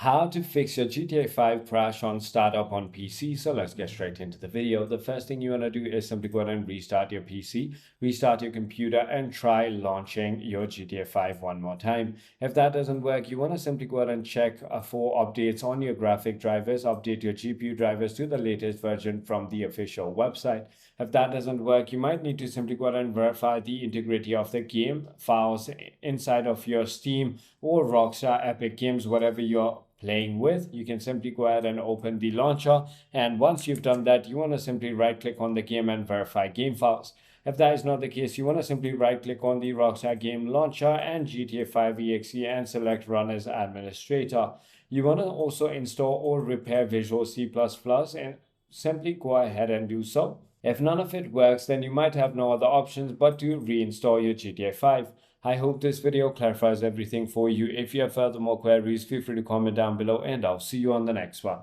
How to fix your GTA 5 crash on startup on PC. So let's get straight into the video. The first thing you want to do is simply go ahead and restart your PC, restart your computer, and try launching your GTA 5 one more time. If that doesn't work, you want to simply go ahead and check for updates on your graphic drivers, update your GPU drivers to the latest version from the official website. If that doesn't work, you might need to simply go ahead and verify the integrity of the game files inside of your Steam or Rockstar Epic Games, whatever you're playing with. You can simply go ahead and open the launcher, and once you've done that, you want to simply right click on the game and verify game files. If that is not the case, you want to simply right click on the Rockstar Game Launcher and GTA 5 exe and select Run as Administrator. You want to also install or repair Visual C++ and simply go ahead and do so. If none of it works, then you might have no other options but to reinstall your GTA 5. I hope this video clarifies everything for you. If you have further more queries, feel free to comment down below, and I'll see you on the next one.